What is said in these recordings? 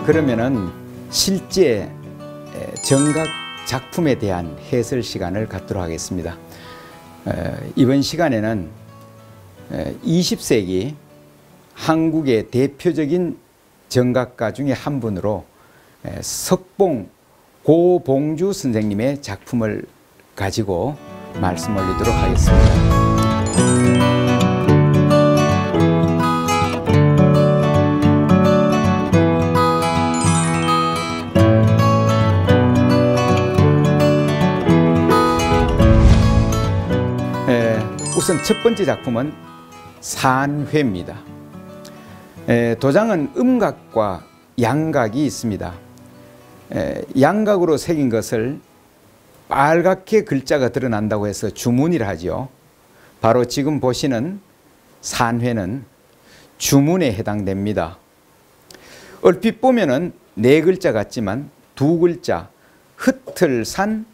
그러면은 실제 정각 작품에 대한 해설 시간을 갖도록 하겠습니다. 이번 시간에는 20세기 한국의 대표적인 정각가 중에 한 분으로 석봉 고봉주 선생님의 작품을 가지고 말씀 올리도록 하겠습니다. 우선 첫 번째 작품은 산회입니다. 도장은 음각과 양각이 있습니다. 양각으로 새긴 것을 빨갛게 글자가 드러난다고 해서 주문이라 하죠. 바로 지금 보시는 산회는 주문에 해당됩니다. 얼핏 보면은 네 글자 같지만 두 글자 흩틀산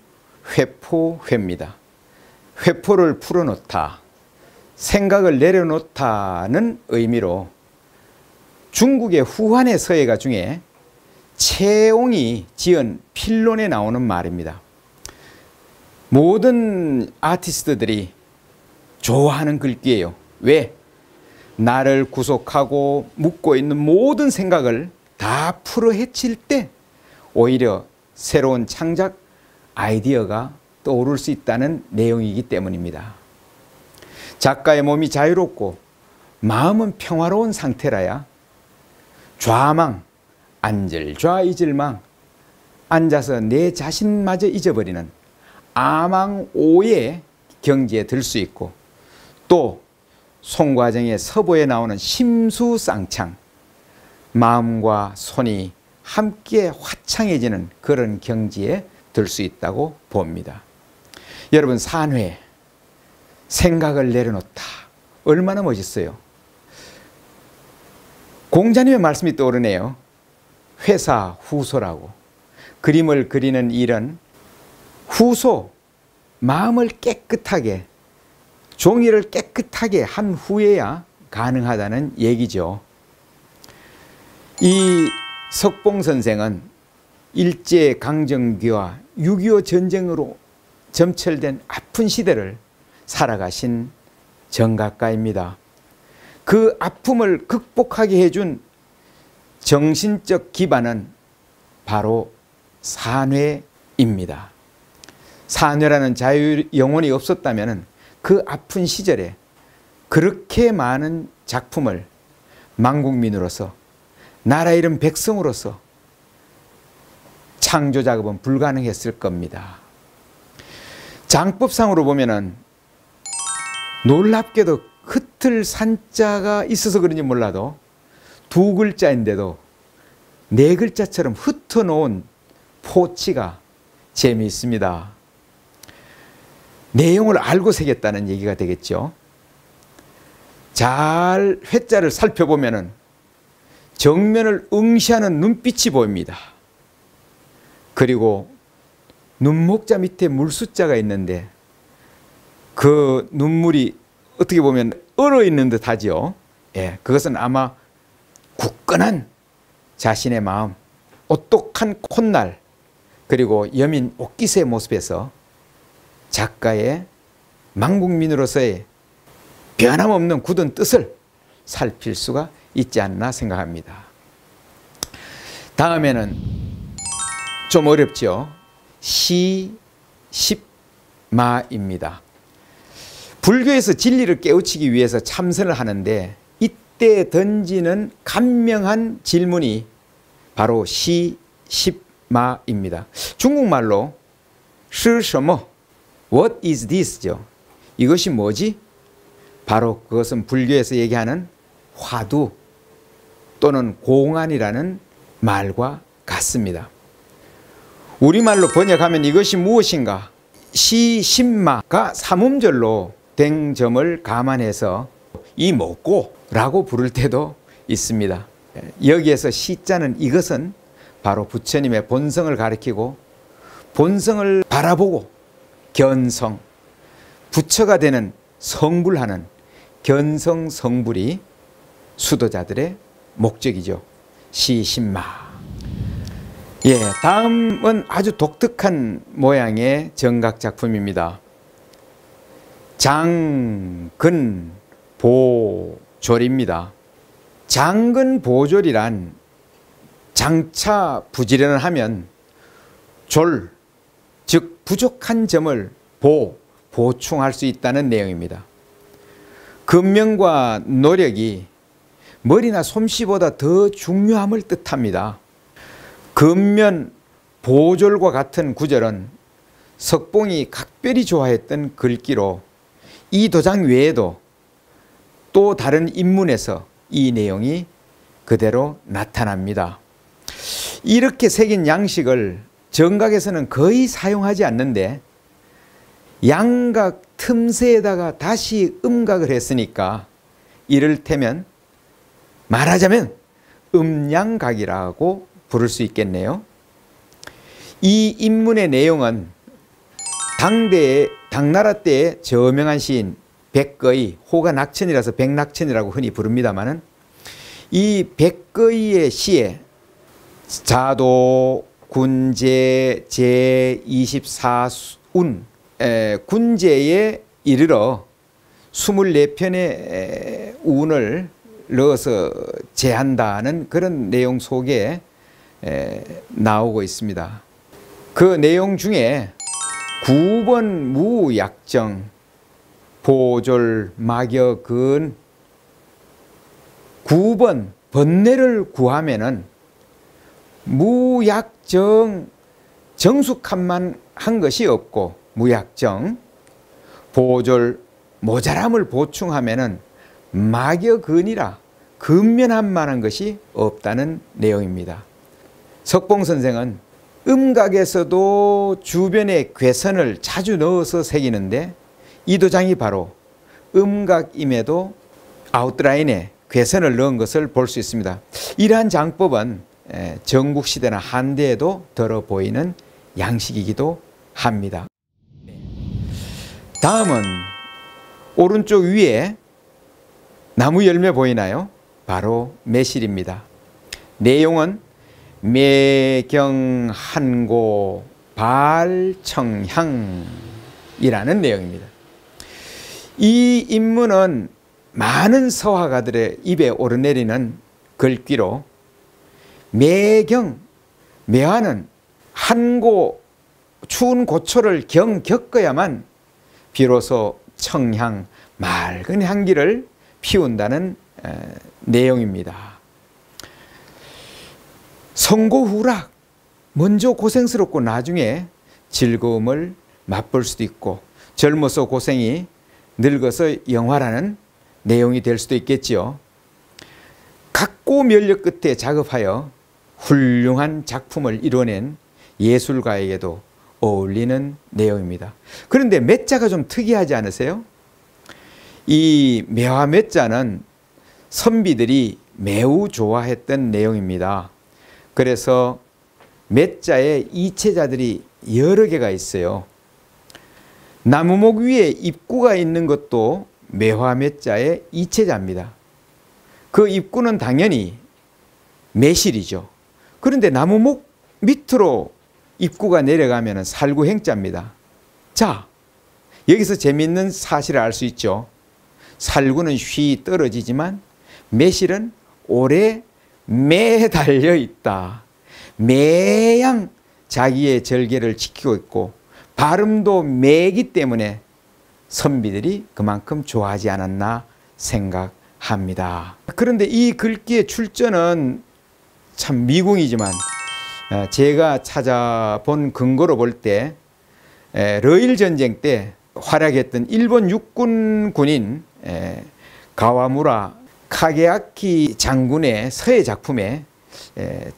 회포회입니다. 회포를 풀어놓다, 생각을 내려놓다는 의미로 중국의 후한의 서예가 중에 채옹이 지은 필론에 나오는 말입니다. 모든 아티스트들이 좋아하는 글귀예요. 왜? 나를 구속하고 묶고 있는 모든 생각을 다 풀어헤칠 때 오히려 새로운 창작 아이디어가 떠오를 수 있다는 내용이기 때문입니다. 작가의 몸이 자유롭고 마음은 평화로운 상태라야 좌망, 안절좌이절망, 앉아서 내 자신마저 잊어버리는 아망오의 경지에 들 수 있고, 또 송과정의 서보에 나오는 심수쌍창, 마음과 손이 함께 화창해지는 그런 경지에 들 수 있다고 봅니다. 여러분, 산회, 생각을 내려놓다, 얼마나 멋있어요. 공자님의 말씀이 떠오르네요. 회사 후소라고. 그림을 그리는 일은 후소, 마음을 깨끗하게, 종이를 깨끗하게 한 후에야 가능하다는 얘기죠. 이 석봉 선생은 일제강점기와 6.25 전쟁으로 점철된 아픈 시대를 살아가신 정각가입니다. 그 아픔을 극복하게 해준 정신적 기반은 바로 산회입니다. 산회라는 자유 영혼이 없었다면 그 아픈 시절에 그렇게 많은 작품을 만국민으로서, 나라 이름 백성으로서 창조 작업은 불가능했을 겁니다. 장법상으로 보면은 놀랍게도 흩을 산자가 있어서 그런지 몰라도 두 글자인데도 네 글자처럼 흩어놓은 포치가 재미있습니다. 내용을 알고 새겼다는 얘기가 되겠죠. 잘 회자를 살펴보면은 정면을 응시하는 눈빛이 보입니다. 그리고 눈목자 밑에 물숫자가 있는데 그 눈물이 어떻게 보면 얼어있는 듯 하죠. 예, 그것은 아마 굳건한 자신의 마음, 오똑한 콧날, 그리고 여민 옥기세의 모습에서 작가의 만국민으로서의 변함없는 굳은 뜻을 살필 수가 있지 않나 생각합니다. 다음에는 좀 어렵죠. 시십마입니다. 불교에서 진리를 깨우치기 위해서 참선을 하는데 이때 던지는 간명한 질문이 바로 시십마입니다. 중국말로 是什么? What is this?죠. 이것이 뭐지? 바로 그것은 불교에서 얘기하는 화두 또는 공안이라는 말과 같습니다. 우리말로 번역하면 이것이 무엇인가? 시십마가 삼음절로 된 점을 감안해서 이 뭐고? 라고 부를 때도 있습니다. 여기에서 시자는 이것은 바로 부처님의 본성을 가리키고 본성을 바라보고 견성, 부처가 되는 성불하는 견성성불이 수도자들의 목적이죠. 시신마. 예, 다음은 아주 독특한 모양의 정각 작품입니다. 장근보졸입니다. 장근보졸이란 장차 부지런을 하면 졸, 즉 부족한 점을 보충할 수 있다는 내용입니다. 근면과 노력이 머리나 솜씨보다 더 중요함을 뜻합니다. 근면 보졸과 같은 구절은 석봉이 각별히 좋아했던 글귀로 이 도장 외에도 또 다른 인문에서 이 내용이 그대로 나타납니다. 이렇게 새긴 양식을 정각에서는 거의 사용하지 않는데 양각 틈새에다가 다시 음각을 했으니까 이를테면 말하자면 음양각이라고 부를 수 있겠네요. 이 인문의 내용은 당나라 때의 저명한 시인 백거이, 호가 낙천이라서 백낙천이라고 흔히 부릅니다마는 이 백거이의 시에 자도 군제 제24운 군제에 이르러 24편의 운을 넣어서 제한다는 그런 내용 속에 나오고 있습니다. 그 내용 중에 9번 무약정 보졸 막여근 9번 번뇌를 구하면은 무약정 정숙함만 한 것이 없고 무약정 보졸 모자람을 보충하면은 막여근이라 근면한 만한 것이 없다는 내용입니다. 석봉 선생은 음각에서도 주변에 괴선을 자주 넣어서 새기는데 이 도장이 바로 음각임에도 아웃라인에 괴선을 넣은 것을 볼 수 있습니다. 이러한 장법은 전국시대나 한대에도 들어 보이는 양식이기도 합니다. 다음은 오른쪽 위에 나무 열매 보이나요? 바로 매실입니다. 내용은 매경한고 발청향이라는 내용입니다. 이 인문은 많은 서화가들의 입에 오르내리는 글귀로 매화는 한고 추운 고초를 겪어야만 비로소 청향 맑은 향기를 피운다는 내용입니다. 성고후락, 먼저 고생스럽고 나중에 즐거움을 맛볼 수도 있고 젊어서 고생이 늙어서 영화라는 내용이 될 수도 있겠지요. 각고 면력 끝에 작업하여 훌륭한 작품을 이뤄낸 예술가에게도 어울리는 내용입니다. 그런데 맷자가 좀 특이하지 않으세요? 이 매화 맷자는 선비들이 매우 좋아했던 내용입니다. 그래서 맷자에 이체자들이 여러 개가 있어요. 나무목 위에 입구가 있는 것도 매화 맷자의 이체자입니다. 그 입구는 당연히 매실이죠. 그런데 나무목 밑으로 입구가 내려가면 살구행자입니다. 자, 여기서 재미있는 사실을 알 수 있죠. 살구는 쉬 떨어지지만 매실은 오래 매달려 있다. 매양 자기의 절개를 지키고 있고 발음도 매기 때문에 선비들이 그만큼 좋아하지 않았나 생각합니다. 그런데 이 글귀의 출전은 참 미궁이지만 제가 찾아본 근거로 볼 때 러일 전쟁 때 활약했던 일본 육군 군인 가와무라 카게아키 장군의 서예 작품에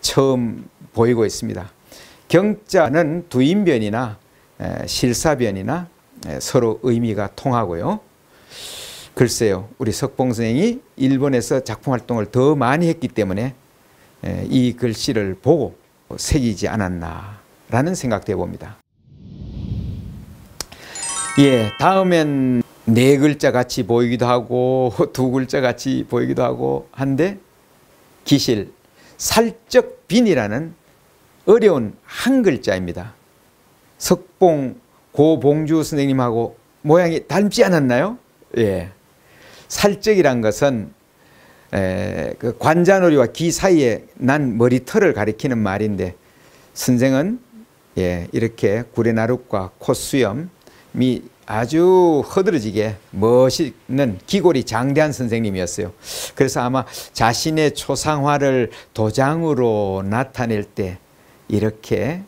처음 보이고 있습니다. 경자는 두인변이나 실사변이나 서로 의미가 통하고요. 글쎄요, 우리 석봉 선생이 일본에서 작품 활동을 더 많이 했기 때문에 이 글씨를 보고 새기지 않았나라는 생각도 해봅니다. 예, 다음엔 네 글자 같이 보이기도 하고 두 글자 같이 보이기도 하고 한데 기실 살적빈이라는 어려운 한 글자입니다. 석봉 고봉주 선생님하고 모양이 닮지 않았나요? 예. 살적이란 것은 그 관자놀이와 귀 사이에 난 머리털을 가리키는 말인데, 선생은 이렇게 구레나룻과 콧수염이 아주 허드러지게 멋있는 기골이 장대한 선생님이었어요. 그래서 아마 자신의 초상화를 도장으로 나타낼 때 이렇게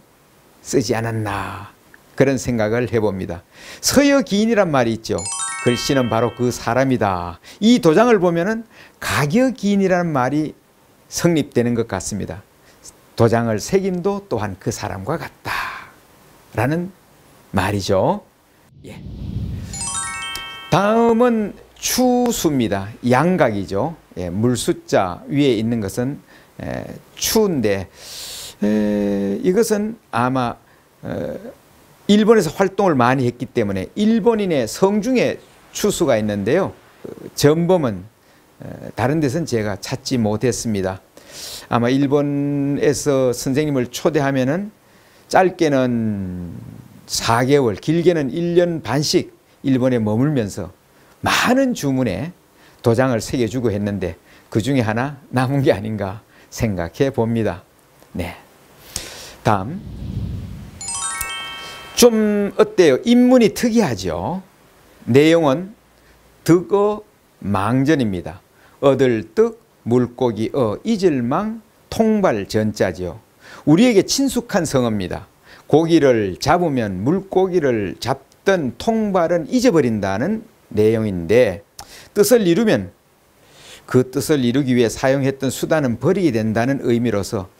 쓰지 않았나, 그런 생각을 해봅니다. 서여기인이란 말이 있죠. 글씨는 바로 그 사람이다. 이 도장을 보면은 가격기인이라는 말이 성립되는 것 같습니다. 도장을 새김도 또한 그 사람과 같다 라는 말이죠. 예. 다음은 추수입니다. 양각이죠. 예, 물숫자 위에 있는 것은 추인데, 이것은 아마 일본에서 활동을 많이 했기 때문에 일본인의 성중에 추수가 있는데요. 전범은 다른 데서는 제가 찾지 못했습니다. 아마 일본에서 선생님을 초대하면은 짧게는 4개월, 길게는 1년 반씩 일본에 머물면서 많은 주문에 도장을 새겨주고 했는데 그 중에 하나 남은 게 아닌가 생각해 봅니다. 네. 다음. 좀 어때요? 인문이 특이하죠. 내용은 득어 망전입니다. 얻을 득, 물고기 잊을망, 통발 전자죠. 우리에게 친숙한 성어입니다. 고기를 잡으면 물고기를 잡던 통발은 잊어버린다는 내용인데, 뜻을 이루면 그 뜻을 이루기 위해 사용했던 수단은 버리게 된다는 의미로서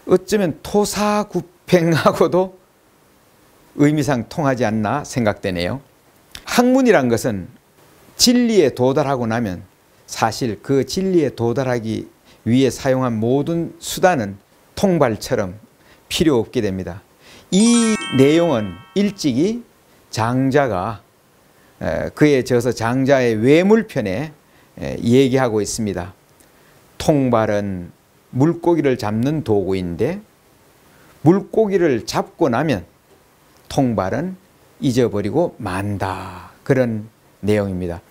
어쩌면 토사구팽하고도 의미상 통하지 않나 생각되네요. 학문이란 것은 진리에 도달하고 나면 사실 그 진리에 도달하기 위해 사용한 모든 수단은 통발처럼 필요 없게 됩니다. 이 내용은 일찍이 장자가 그에 져서 장자의 외물편에 얘기하고 있습니다. 통발은 물고기를 잡는 도구인데 물고기를 잡고 나면 통발은 잊어버리고 만다, 그런 내용입니다.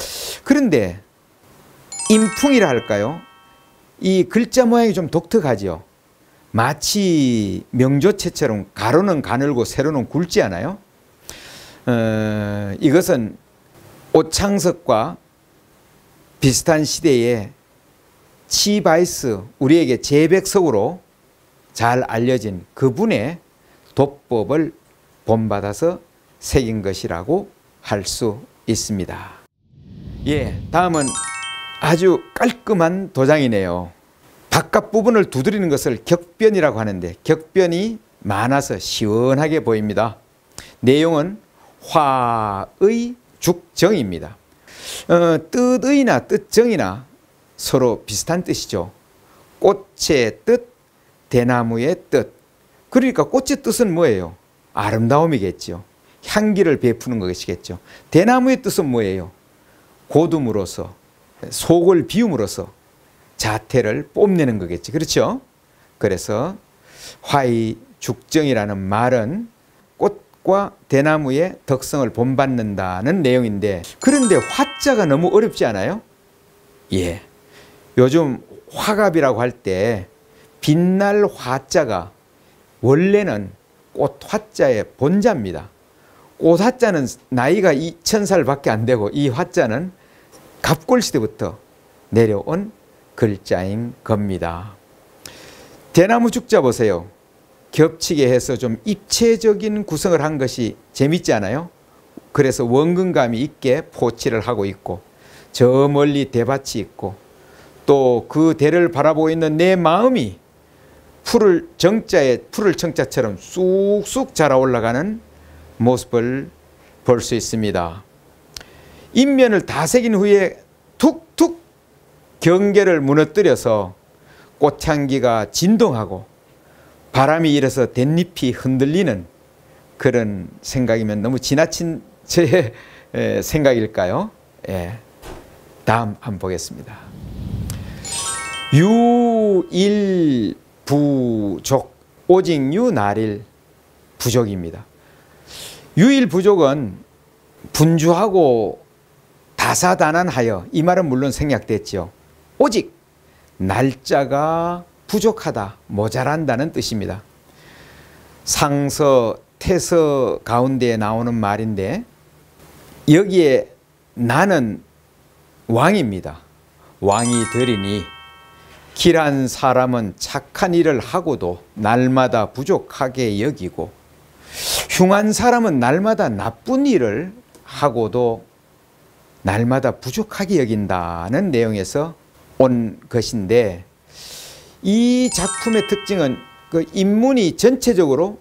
그런데 인풍이라 할까요? 이 글자 모양이 좀 독특하죠. 마치 명조체처럼 가로는 가늘고 세로는 굵지 않아요? 이것은 오창석과 비슷한 시대에 치바이스, 우리에게 제백석으로 잘 알려진 그분의 도법을 본받아서 새긴 것이라고 할 수 있습니다. 예, 다음은 아주 깔끔한 도장이네요. 바깥 부분을 두드리는 것을 격변이라고 하는데 격변이 많아서 시원하게 보입니다. 내용은 화의 죽정입니다. 뜻의나 뜻정이나 서로 비슷한 뜻이죠. 꽃의 뜻, 대나무의 뜻. 그러니까 꽃의 뜻은 뭐예요? 아름다움이겠죠. 향기를 베푸는 것이겠죠. 대나무의 뜻은 뭐예요? 고둠으로서, 속을 비움으로써 자태를 뽐내는 거겠지. 그렇죠? 그래서 화의 죽정이라는 말은 꽃과 대나무의 덕성을 본받는다는 내용인데, 그런데 화자가 너무 어렵지 않아요? 예. 요즘 화갑이라고 할 때 빛날 화자가 원래는 꽃 화자의 본자입니다. 꽃 화자는 나이가 2000살 밖에 안 되고 이 화자는 갑골시대부터 내려온 글자인 겁니다. 대나무 죽자 보세요. 겹치게 해서 좀 입체적인 구성을 한 것이 재밌지 않아요? 그래서 원근감이 있게 포치를 하고 있고 저 멀리 대밭이 있고 또 그 대를 바라보고 있는 내 마음이 풀을 정자에 풀을 청자처럼 쑥쑥 자라 올라가는 모습을 볼 수 있습니다. 인면을 다 새긴 후에 툭툭 경계를 무너뜨려서 꽃향기가 진동하고 바람이 일어서 댄잎이 흔들리는 그런 생각이면 너무 지나친 제 생각일까요? 예. 다음 한번 보겠습니다. 유일부족, 오직 유나릴 부족입니다. 유일부족은 분주하고 다사다난하여, 이 말은 물론 생략됐죠. 오직 날짜가 부족하다, 모자란다는 뜻입니다. 상서, 태서 가운데 나오는 말인데, 여기에 나는 왕입니다. 왕이 되리니 길한 사람은 착한 일을 하고도 날마다 부족하게 여기고, 흉한 사람은 날마다 나쁜 일을 하고도 날마다 부족하게 여긴다는 내용에서 온 것인데, 이 작품의 특징은 그 인문이 전체적으로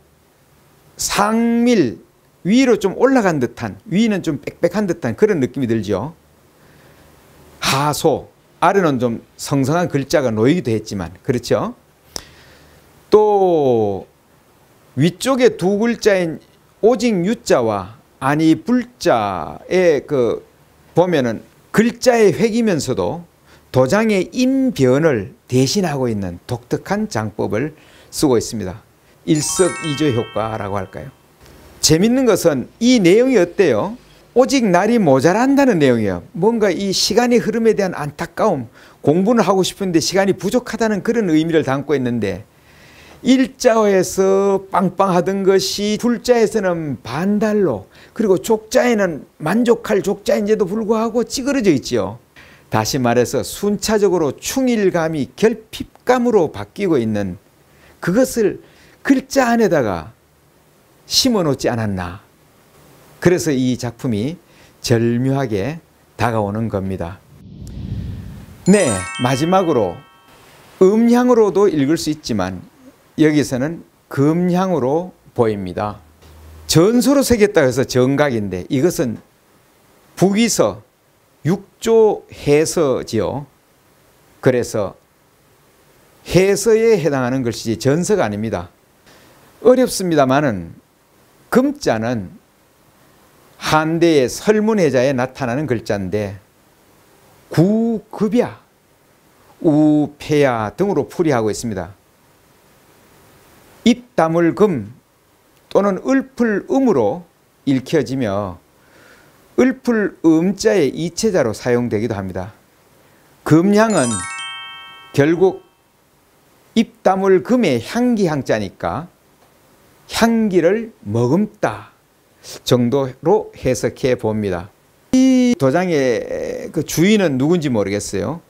상밀, 위로 좀 올라간 듯한, 위는 좀 빽빽한 듯한 그런 느낌이 들죠. 하소, 아래는 좀 성성한 글자가 놓이기도 했지만, 그렇죠? 또 위쪽에 두 글자인 오직 유자와 아니 불자에 보면은 글자의 획이면서도 도장의 인변을 대신하고 있는 독특한 장법을 쓰고 있습니다. 일석이조 효과라고 할까요? 재밌는 것은 이 내용이 어때요? 오직 날이 모자란다는 내용이에요. 뭔가 이 시간의 흐름에 대한 안타까움, 공부는 하고 싶은데 시간이 부족하다는 그런 의미를 담고 있는데, 일자에서 빵빵하던 것이 불자에서는 반달로, 그리고 족자에는 만족할 족자인데도 불구하고 찌그러져 있지요. 다시 말해서 순차적으로 충일감이 결핍감으로 바뀌고 있는 그것을 글자 안에다가 심어 놓지 않았나. 그래서 이 작품이 절묘하게 다가오는 겁니다. 네, 마지막으로 음향으로도 읽을 수 있지만 여기서는 금향으로 보입니다. 전소로 새겼다고 해서 정각인데, 이것은 북위서 6조 해서지요. 그래서 해서에 해당하는 글씨지 전서가 아닙니다. 어렵습니다만은 금자는 한대의 설문해자에 나타나는 글자인데, 구급야, 우패야 등으로 풀이하고 있습니다. 입다물 금 또는 을풀음으로 읽혀지며 을풀음자의 이체자로 사용되기도 합니다. 금향은 결국 입다물 금의 향기 향자니까 향기를 머금다 정도로 해석해 봅니다. 이 도장의 그 주인은 누군지 모르겠어요.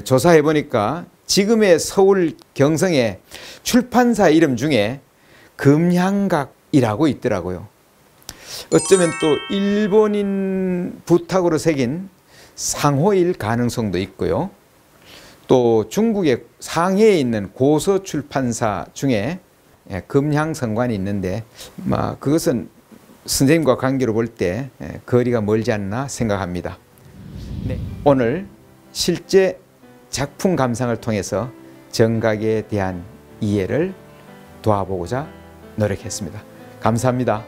조사해 보니까 지금의 서울 경성의 출판사 이름 중에 금향각이라고 있더라고요. 어쩌면 또 일본인 부탁으로 새긴 상호일 가능성도 있고요. 또 중국의 상해에 있는 고서 출판사 중에 금향성관이 있는데, 그것은 선생님과 관계로 볼 때 거리가 멀지 않나 생각합니다. 네. 오늘 실제 작품 감상을 통해서 정각에 대한 이해를 도와보고자 노력했습니다. 감사합니다.